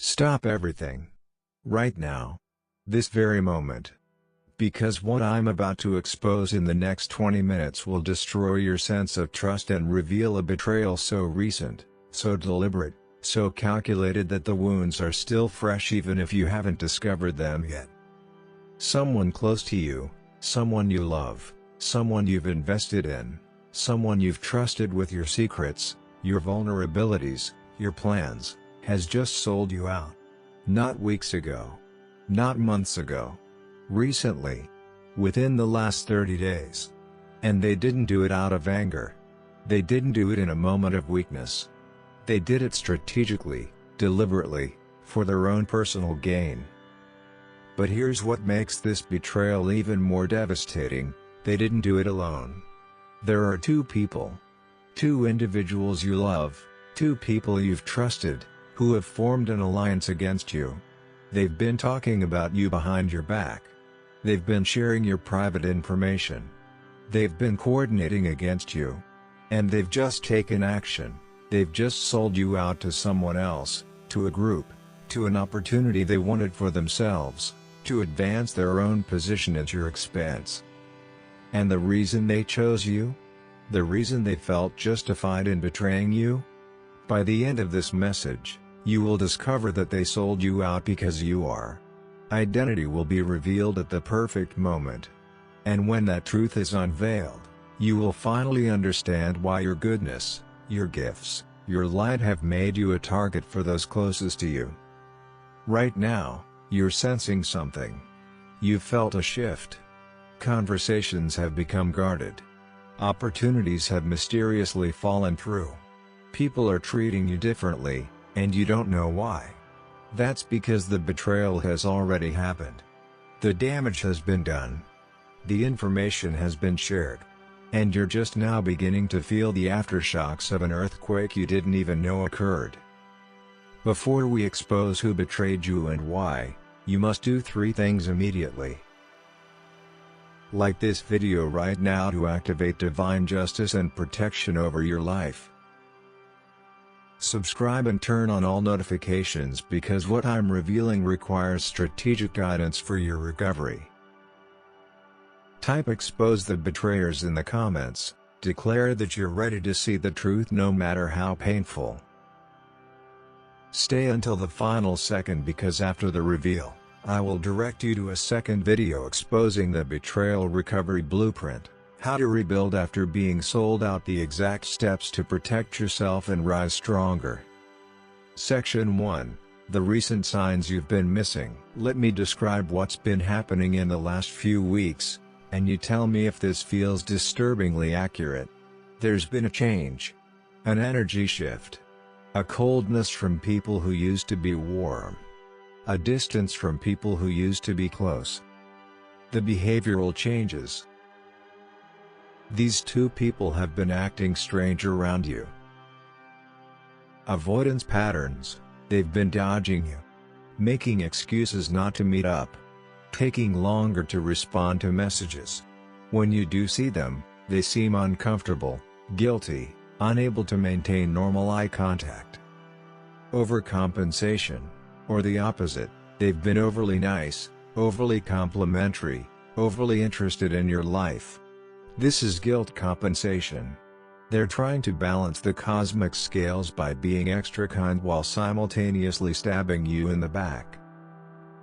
Stop everything. Right now. This very moment. Because what I'm about to expose in the next 20 minutes will destroy your sense of trust and reveal a betrayal so recent, so deliberate, so calculated that the wounds are still fresh even if you haven't discovered them yet. Someone close to you, someone you love, someone you've invested in, someone you've trusted with your secrets, your vulnerabilities, your plans, has just sold you out. Not weeks ago. Not months ago. Recently. Within the last 30 days. And they didn't do it out of anger. They didn't do it in a moment of weakness. They did it strategically, deliberately, for their own personal gain. But here's what makes this betrayal even more devastating: they didn't do it alone. There are two people. Two individuals you love, two people you've trusted, who have formed an alliance against you. They've been talking about you behind your back. They've been sharing your private information. They've been coordinating against you. And they've just taken action. They've just sold you out to someone else, to a group, to an opportunity they wanted for themselves, to advance their own position at your expense. And the reason they chose you? The reason they felt justified in betraying you? By the end of this message, you will discover that they sold you out because you are. Identity will be revealed at the perfect moment. And when that truth is unveiled, you will finally understand why your goodness, your gifts, your light have made you a target for those closest to you. Right now, you're sensing something. You've felt a shift. Conversations have become guarded. Opportunities have mysteriously fallen through. People are treating you differently, and you don't know why. That's because the betrayal has already happened. The damage has been done. The information has been shared. And you're just now beginning to feel the aftershocks of an earthquake you didn't even know occurred. Before we expose who betrayed you and why, you must do 3 things immediately. Like this video right now to activate divine justice and protection over your life. Subscribe and turn on all notifications because what I'm revealing requires strategic guidance for your recovery. Type "expose the betrayers" in the comments, declare that you're ready to see the truth no matter how painful. Stay until the final second because after the reveal, I will direct you to a second video exposing the betrayal recovery blueprint. How to rebuild after being sold out, the exact steps to protect yourself and rise stronger. Section 1. The recent signs you've been missing. Let me describe what's been happening in the last few weeks, and you tell me if this feels disturbingly accurate. There's been a change. An energy shift. A coldness from people who used to be warm. A distance from people who used to be close. The behavioral changes. These two people have been acting strange around you. Avoidance patterns, they've been dodging you. Making excuses not to meet up. Taking longer to respond to messages. When you do see them, they seem uncomfortable, guilty, unable to maintain normal eye contact. Overcompensation, or the opposite, they've been overly nice, overly complimentary, overly interested in your life. This is guilt compensation. They're trying to balance the cosmic scales by being extra kind while simultaneously stabbing you in the back.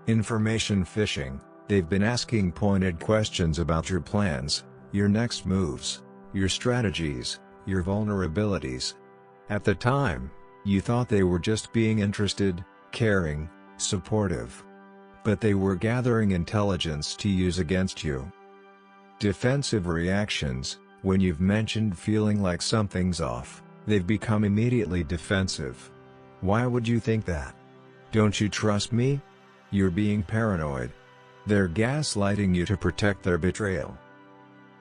Information fishing, they've been asking pointed questions about your plans, your next moves, your strategies, your vulnerabilities. At the time, you thought they were just being interested, caring, supportive. But they were gathering intelligence to use against you. Defensive reactions, when you've mentioned feeling like something's off, they've become immediately defensive. Why would you think that? Don't you trust me? You're being paranoid. They're gaslighting you to protect their betrayal.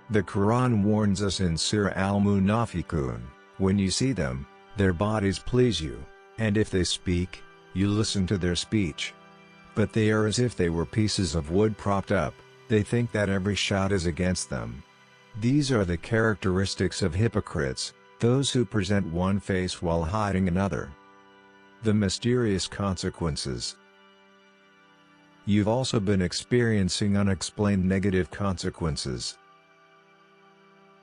The Quran warns us in Surah Al-Munafiqun, when you see them, their bodies please you, and if they speak, you listen to their speech. But they are as if they were pieces of wood propped up. They think that every shot is against them. These are the characteristics of hypocrites, those who present one face while hiding another. The mysterious consequences. You've also been experiencing unexplained negative consequences.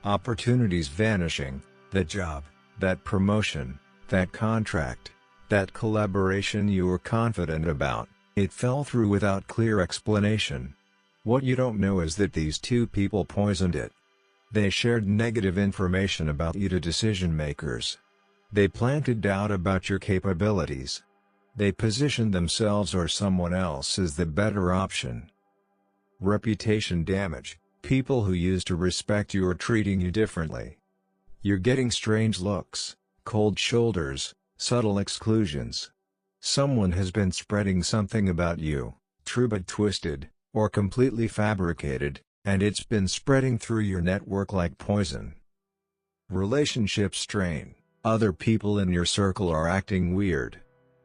Opportunities vanishing, that job, that promotion, that contract, that collaboration you were confident about, it fell through without clear explanation. What you don't know is that these two people poisoned it. They shared negative information about you to decision makers. They planted doubt about your capabilities. They positioned themselves or someone else as the better option. Reputation damage. People who used to respect you are treating you differently. You're getting strange looks, cold shoulders, subtle exclusions. Someone has been spreading something about you, true but twisted, or completely fabricated, and it's been spreading through your network like poison. Relationship strain. Other people in your circle are acting weird.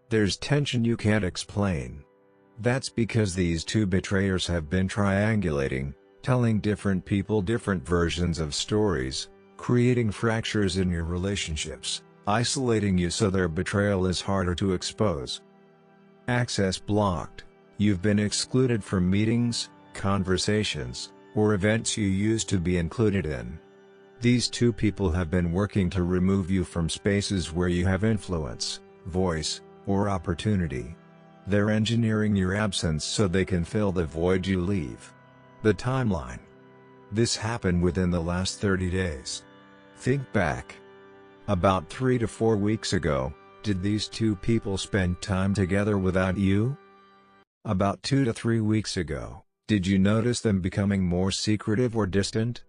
There's tension you can't explain. That's because these two betrayers have been triangulating, telling different people different versions of stories, creating fractures in your relationships, isolating you so their betrayal is harder to expose. Access blocked. You've been excluded from meetings, conversations, or events you used to be included in. These two people have been working to remove you from spaces where you have influence, voice, or opportunity. They're engineering your absence so they can fill the void you leave. The timeline. This happened within the last 30 days. Think back. About 3 to 4 weeks ago, did these two people spend time together without you? About 2 to 3 weeks ago, did you notice them becoming more secretive or distant?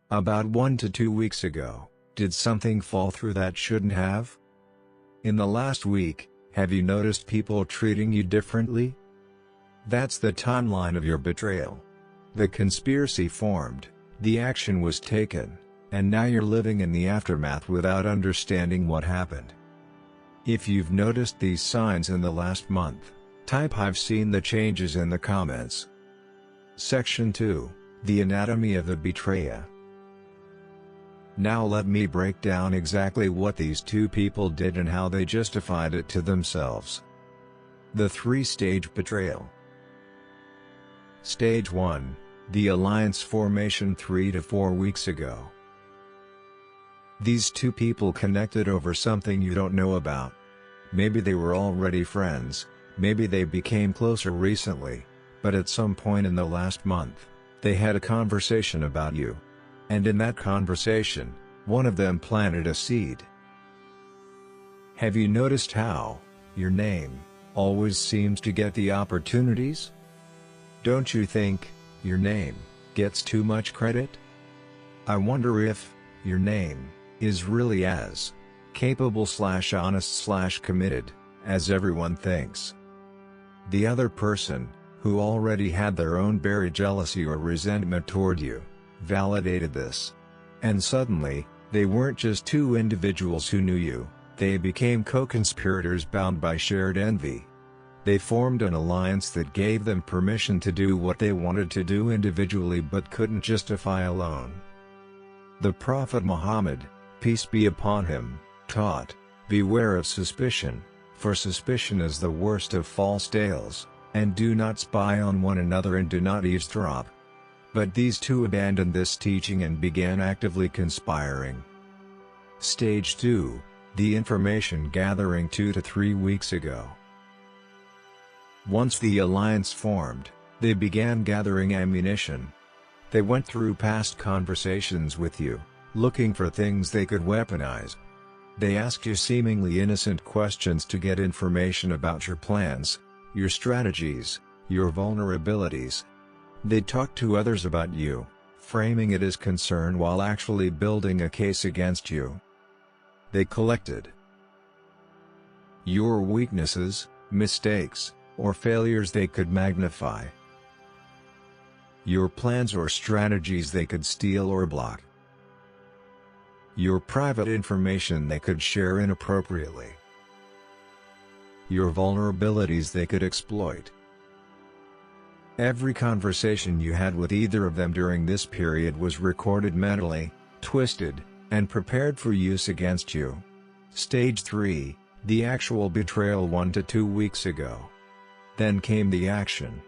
About 1 to 2 weeks ago, did something fall through that shouldn't have? In the last week, have you noticed people treating you differently? That's the timeline of your betrayal. The conspiracy formed, the action was taken, and now you're living in the aftermath without understanding what happened. If you've noticed these signs in the last month, type "I've seen the changes" in the comments. Section 2, The Anatomy of the Betrayer. Now let me break down exactly what these two people did and how they justified it to themselves. The three-stage betrayal. Stage 1, the alliance formation 3 to 4 weeks ago. These two people connected over something you don't know about. Maybe they were already friends, maybe they became closer recently, but at some point in the last month, they had a conversation about you. And in that conversation, one of them planted a seed. Have you noticed how your name always seems to get the opportunities? Don't you think your name gets too much credit? I wonder if your name is really as capable/honest/committed as everyone thinks. The other person, who already had their own buried jealousy or resentment toward you, validated this. And suddenly, they weren't just two individuals who knew you, they became co-conspirators bound by shared envy. They formed an alliance that gave them permission to do what they wanted to do individually but couldn't justify alone. The Prophet Muhammad, peace be upon him, taught, "Beware of suspicion, for suspicion is the worst of false tales, and do not spy on one another and do not eavesdrop." But these two abandoned this teaching and began actively conspiring. Stage 2, the information gathering 2 to 3 weeks ago. Once the alliance formed, they began gathering ammunition. They went through past conversations with you, looking for things they could weaponize. They asked you seemingly innocent questions to get information about your plans, your strategies, your vulnerabilities. They talked to others about you, framing it as concern while actually building a case against you. They collected your weaknesses, mistakes, or failures they could magnify. Your plans or strategies they could steal or block. Your private information they could share inappropriately. Your vulnerabilities they could exploit. Every conversation you had with either of them during this period was recorded mentally, twisted, and prepared for use against you. Stage 3, The actual betrayal 1 to 2 weeks ago. Then came the action.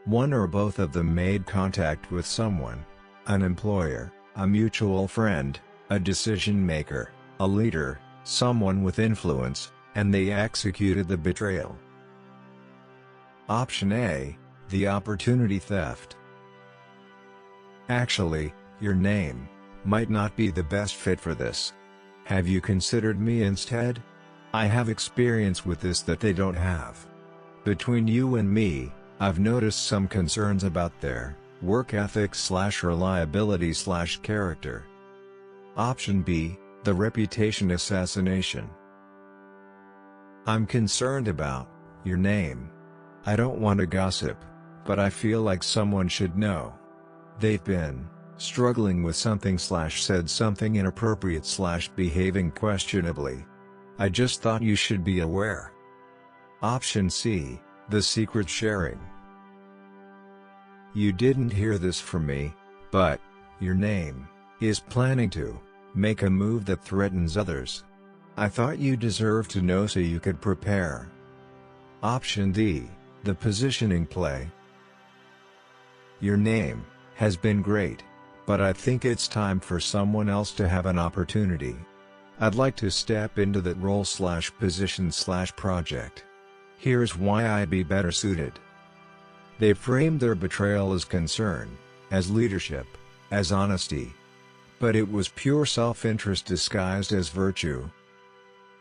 One or both of them made contact with someone. An employer, a mutual friend, a decision maker, a leader, someone with influence, and they executed the betrayal. Option A, the opportunity theft. Actually, your name might not be the best fit for this. Have you considered me instead? I have experience with this that they don't have. Between you and me, I've noticed some concerns about their work ethic / reliability / character. Option B, the reputation assassination. I'm concerned about your name. I don't want to gossip, but I feel like someone should know. They've been struggling with something / said something inappropriate / behaving questionably. I just thought you should be aware. Option C, the secret sharing. You didn't hear this from me, but your name is planning to make a move that threatens others. I thought you deserved to know so you could prepare. Option D, the positioning play. Your name has been great, but I think it's time for someone else to have an opportunity. I'd like to step into that role / position / project. Here's why I'd be better suited. They framed their betrayal as concern, as leadership, as honesty. But it was pure self-interest disguised as virtue.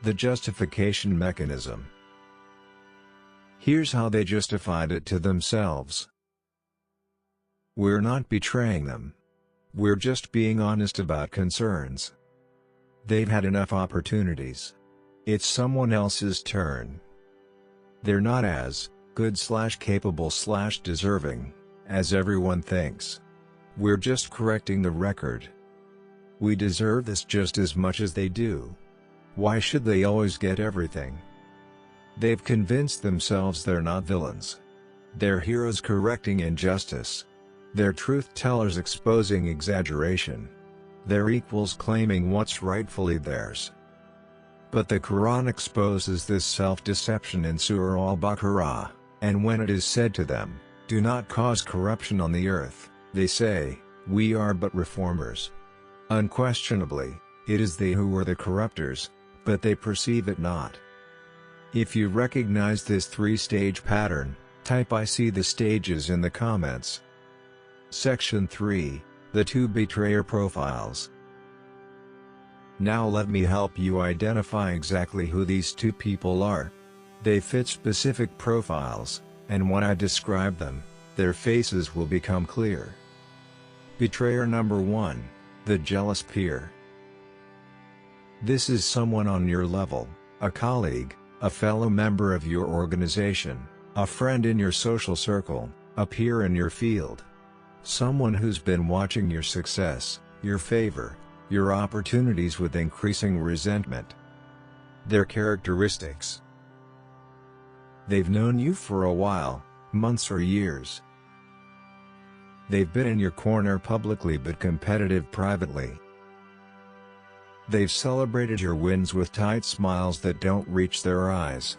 The justification mechanism. Here's how they justified it to themselves. We're not betraying them. We're just being honest about concerns. They've had enough opportunities. It's someone else's turn. They're not as good / capable / deserving as everyone thinks. We're just correcting the record. We deserve this just as much as they do. Why should they always get everything? They've convinced themselves they're not villains. They're heroes correcting injustice. They're truth-tellers exposing exaggeration. They're equals claiming what's rightfully theirs. But the Quran exposes this self-deception in Surah Al-Baqarah, and when it is said to them, "Do not cause corruption on the earth," they say, "We are but reformers." Unquestionably, it is they who are the corruptors, but they perceive it not. If you recognize this three-stage pattern, type "I see the stages" in the comments. Section 3, the two betrayer profiles. Now let me help you identify exactly who these two people are. They fit specific profiles, and when I describe them, their faces will become clear. Betrayer number 1, the jealous peer. This is someone on your level, a colleague, a fellow member of your organization, a friend in your social circle, a peer in your field. Someone who's been watching your success, your favor, your opportunities with increasing resentment. Their characteristics. They've known you for a while, months or years. They've been in your corner publicly but competitive privately. They've celebrated your wins with tight smiles that don't reach their eyes.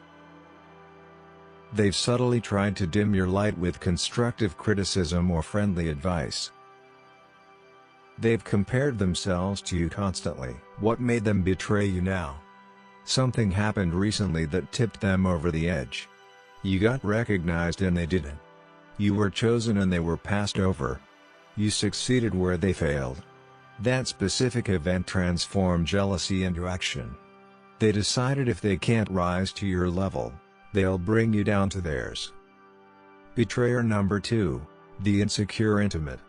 They've subtly tried to dim your light with constructive criticism or friendly advice. They've compared themselves to you constantly. What made them betray you now? Something happened recently that tipped them over the edge. You got recognized and they didn't. You were chosen and they were passed over. You succeeded where they failed. That specific event transformed jealousy into action. They decided if they can't rise to your level, they'll bring you down to theirs. Betrayer number 2, the insecure intimate.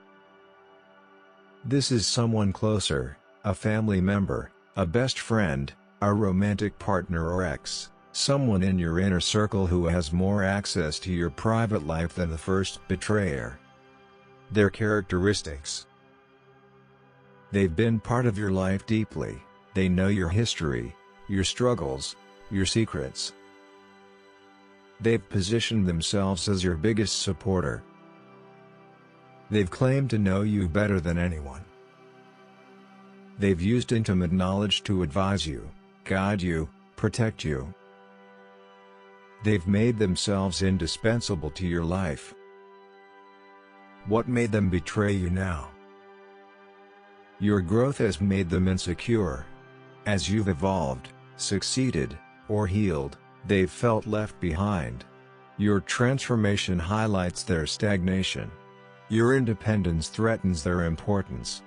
This is someone closer, a family member, a best friend, a romantic partner or ex, someone in your inner circle who has more access to your private life than the first betrayer. Their characteristics. They've been part of your life deeply, they know your history, your struggles, your secrets. They've positioned themselves as your biggest supporter. They've claimed to know you better than anyone. They've used intimate knowledge to advise you, guide you, protect you. They've made themselves indispensable to your life. What made them betray you now? Your growth has made them insecure. As you've evolved, succeeded, or healed, they've felt left behind. Your transformation highlights their stagnation. Your independence threatens their importance.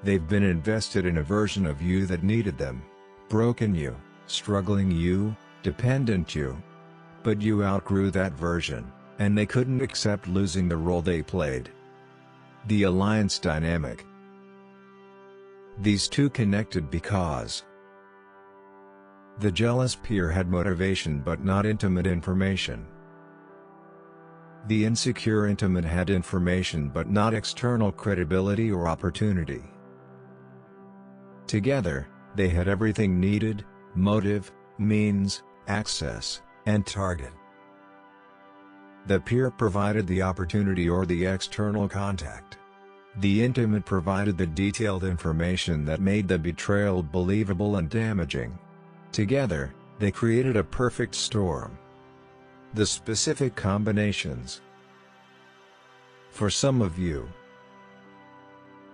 They've been invested in a version of you that needed them, broken you, struggling you, dependent you. But you outgrew that version, and they couldn't accept losing the role they played. The alliance dynamic. These two connected because the jealous peer had motivation but not intimate information. The insecure intimate had information but not external credibility or opportunity. Together, they had everything needed: motive, means, access, and target. The peer provided the opportunity or the external contact. The intimate provided the detailed information that made the betrayal believable and damaging. Together, they created a perfect storm. The specific combinations. For some of you,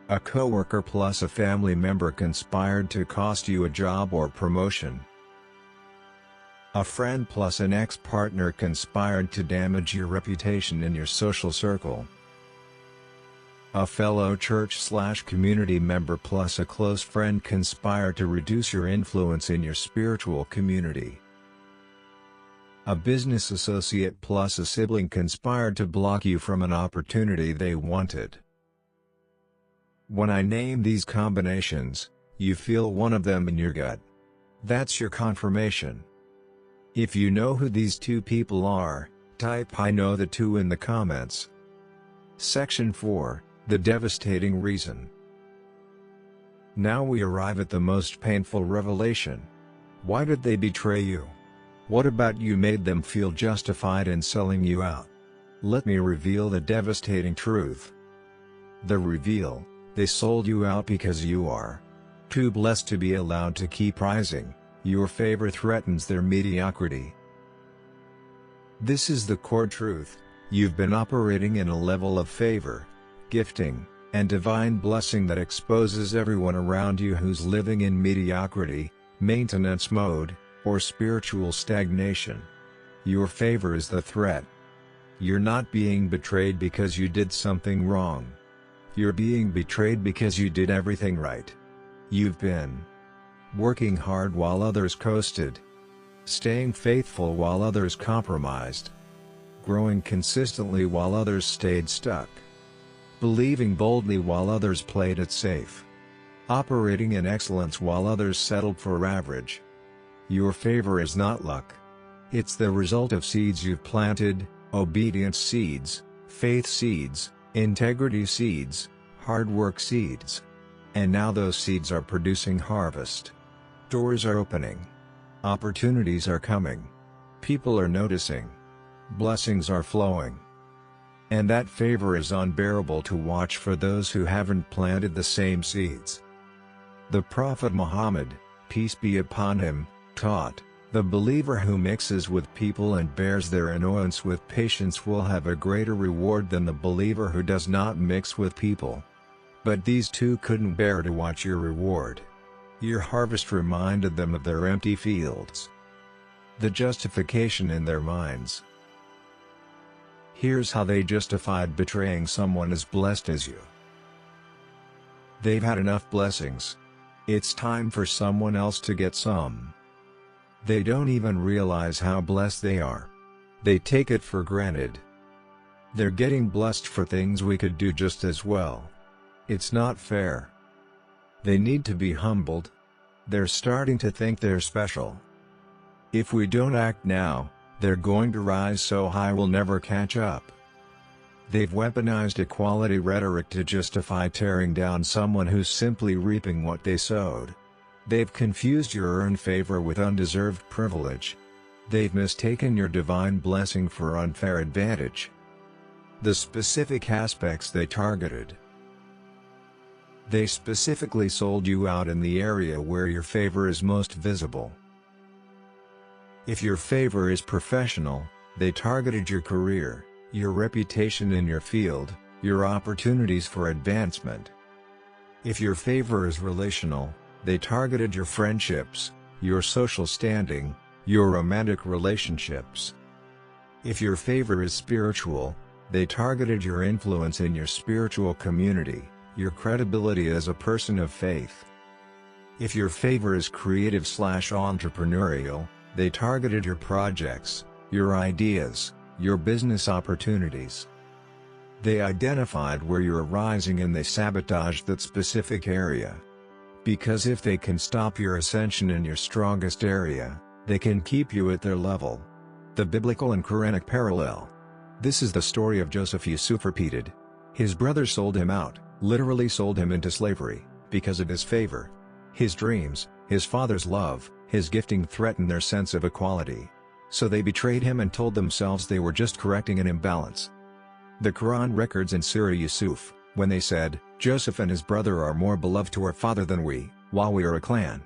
a coworker plus a family member conspired to cost you a job or promotion. A friend plus an ex-partner conspired to damage your reputation in your social circle. A fellow church/community member plus a close friend conspire to reduce your influence in your spiritual community. A business associate plus a sibling conspired to block you from an opportunity they wanted. When I name these combinations, you feel one of them in your gut. That's your confirmation. If you know who these two people are, type "I know the two" in the comments. Section 4. The devastating reason. Now we arrive at the most painful revelation. Why did they betray you? What about you made them feel justified in selling you out? Let me reveal the devastating truth. The reveal: they sold you out because you are too blessed to be allowed to keep rising. Your favor threatens their mediocrity. This is the core truth. You've been operating in a level of favor, gifting, and divine blessing that exposes everyone around you who's living in mediocrity, maintenance mode, or spiritual stagnation. Your favor is the threat. You're not being betrayed because you did something wrong. You're being betrayed because you did everything right. You've been working hard while others coasted, staying faithful while others compromised, growing consistently while others stayed stuck, believing boldly while others played it safe, operating in excellence while others settled for average. Your favor is not luck. It's the result of seeds you've planted: obedience seeds, faith seeds, integrity seeds, hard work seeds. And now those seeds are producing harvest. Doors are opening. Opportunities are coming. People are noticing. Blessings are flowing. And that favor is unbearable to watch for those who haven't planted the same seeds. The Prophet Muhammad, peace be upon him, taught, "The believer who mixes with people and bears their annoyance with patience will have a greater reward than the believer who does not mix with people." But these two couldn't bear to watch your reward. Your harvest reminded them of their empty fields. The justification in their minds. Here's how they justified betraying someone as blessed as you. They've had enough blessings. It's time for someone else to get some. They don't even realize how blessed they are. They take it for granted. They're getting blessed for things we could do just as well. It's not fair. They need to be humbled. They're starting to think they're special. If we don't act now, they're going to rise so high we'll never catch up. They've weaponized equality rhetoric to justify tearing down someone who's simply reaping what they sowed. They've confused your earned favor with undeserved privilege. They've mistaken your divine blessing for unfair advantage. The specific aspects they targeted. They specifically sold you out in the area where your favor is most visible. If your favor is professional, they targeted your career, your reputation in your field, your opportunities for advancement. If your favor is relational, they targeted your friendships, your social standing, your romantic relationships. If your favor is spiritual, they targeted your influence in your spiritual community, your credibility as a person of faith. If your favor is creative/entrepreneurial, they targeted your projects, your ideas, your business opportunities. They identified where you're rising and they sabotaged that specific area. Because if they can stop your ascension in your strongest area, they can keep you at their level. The biblical and Quranic parallel. This is the story of Joseph. Yusuf repeated. His brothers sold him out, literally sold him into slavery, because of his favor. His dreams, his father's love, his gifting threatened their sense of equality. So they betrayed him and told themselves they were just correcting an imbalance. The Quran records in Surah Yusuf, when they said, "Joseph and his brother are more beloved to our father than we, while we are a clan.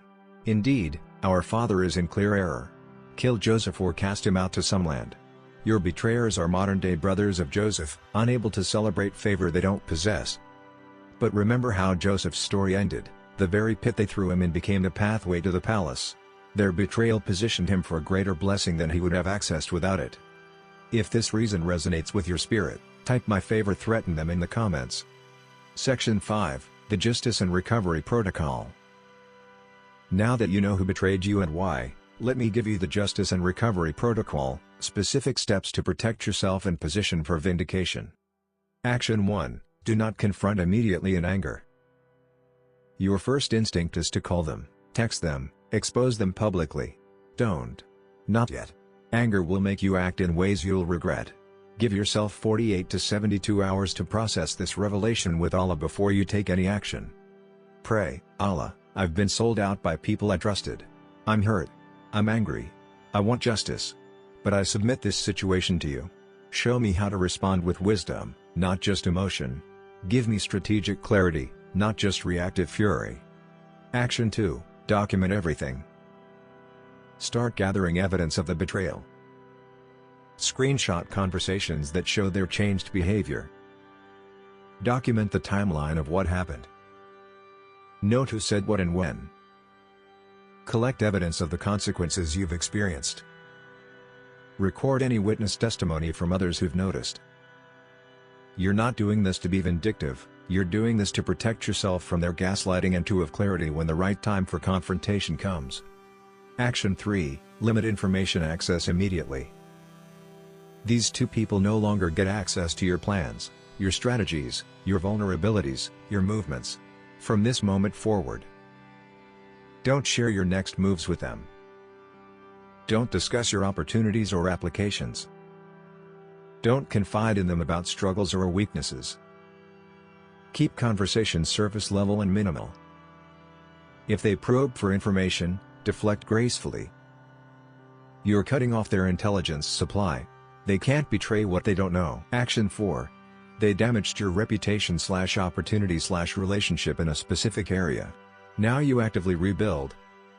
Indeed, our father is in clear error. Kill Joseph or cast him out to some land." Your betrayers are modern-day brothers of Joseph, unable to celebrate favor they don't possess. But remember how Joseph's story ended. The very pit they threw him in became the pathway to the palace. Their betrayal positioned him for a greater blessing than he would have accessed without it. If this reason resonates with your spirit, type "my favor" threaten them in the comments. Section 5, The Justice and Recovery Protocol. Now that you know who betrayed you and why, let me give you the Justice and Recovery Protocol, specific steps to protect yourself and position for vindication. Action 1, do not confront immediately in anger. Your first instinct is to call them, text them, expose them publicly. Don't. Not yet. Anger will make you act in ways you'll regret. Give yourself 48 to 72 hours to process this revelation with Allah before you take any action. Pray, Allah, I've been sold out by people I trusted. I'm hurt. I'm angry. I want justice. But I submit this situation to you. Show me how to respond with wisdom, not just emotion. Give me strategic clarity, not just reactive fury. Action 2, document everything. Start gathering evidence of the betrayal. Screenshot conversations that show their changed behavior. Document the timeline of what happened. Note who said what and when. Collect evidence of the consequences you've experienced. Record any witness testimony from others who've noticed. You're not doing this to be vindictive, you're doing this to protect yourself from their gaslighting and to have clarity when the right time for confrontation comes. Action 3, limit information access immediately. These two people no longer get access to your plans, your strategies, your vulnerabilities, your movements. From this moment forward, don't share your next moves with them. Don't discuss your opportunities or applications. Don't confide in them about struggles or weaknesses. Keep conversations surface level and minimal. If they probe for information, deflect gracefully. You're cutting off their intelligence supply. They can't betray what they don't know. Action 4. They damaged your reputation/opportunity/relationship in a specific area. Now you actively rebuild.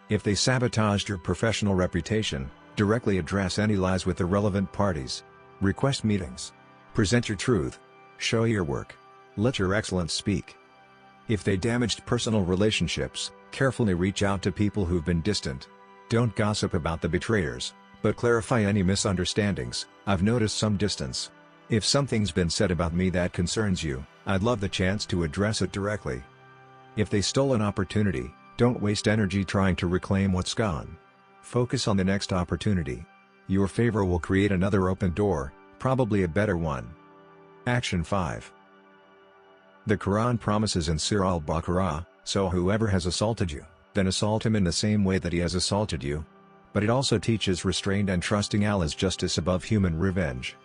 If they sabotaged your professional reputation, directly address any lies with the relevant parties. Request meetings. Present your truth. Show your work. Let your excellence speak. If they damaged personal relationships, carefully reach out to people who've been distant. Don't gossip about the betrayers, but clarify any misunderstandings. I've noticed some distance. If something's been said about me that concerns you, I'd love the chance to address it directly. If they stole an opportunity, don't waste energy trying to reclaim what's gone. Focus on the next opportunity. Your favor will create another open door, probably a better one. Action 5. The Quran promises in Surah Al-Baqarah, so whoever has assaulted you, then assault him in the same way that he has assaulted you. But it also teaches restraint and trusting Allah's justice above human revenge.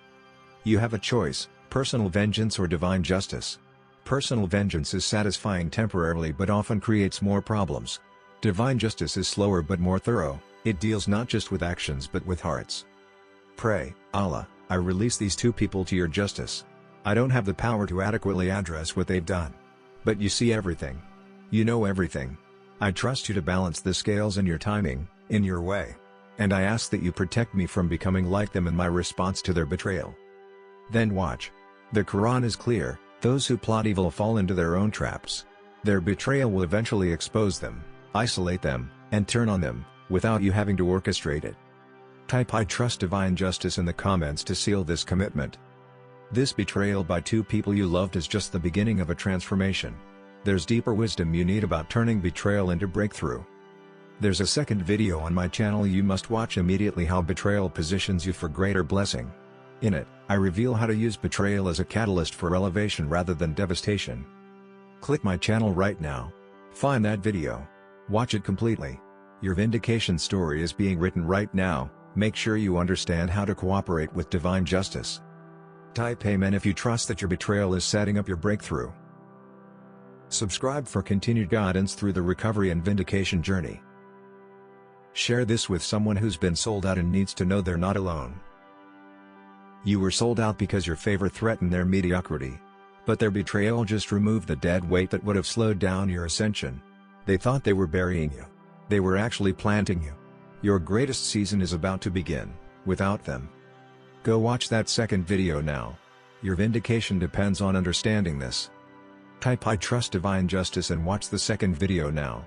You have a choice, personal vengeance or divine justice. Personal vengeance is satisfying temporarily but often creates more problems. Divine justice is slower but more thorough, it deals not just with actions but with hearts. Pray, Allah, I release these two people to your justice. I don't have the power to adequately address what they've done. But you see everything. You know everything. I trust you to balance the scales in your timing, in your way. And I ask that you protect me from becoming like them in my response to their betrayal. Then watch. The Quran is clear, those who plot evil fall into their own traps. Their betrayal will eventually expose them, isolate them, and turn on them, without you having to orchestrate it. Type "I trust divine justice" in the comments to seal this commitment. This betrayal by two people you loved is just the beginning of a transformation. There's deeper wisdom you need about turning betrayal into breakthrough. There's a second video on my channel you must watch immediately, how betrayal positions you for greater blessing. In it, I reveal how to use betrayal as a catalyst for elevation rather than devastation. Click my channel right now. Find that video. Watch it completely. Your vindication story is being written right now. Make sure you understand how to cooperate with divine justice. Type "Amen" if you trust that your betrayal is setting up your breakthrough. Subscribe for continued guidance through the recovery and vindication journey. Share this with someone who's been sold out and needs to know they're not alone. You were sold out because your favor threatened their mediocrity. But their betrayal just removed the dead weight that would have slowed down your ascension. They thought they were burying you. They were actually planting you. Your greatest season is about to begin, without them. Go watch that second video now. Your vindication depends on understanding this. Type "I trust divine justice" and watch the second video now.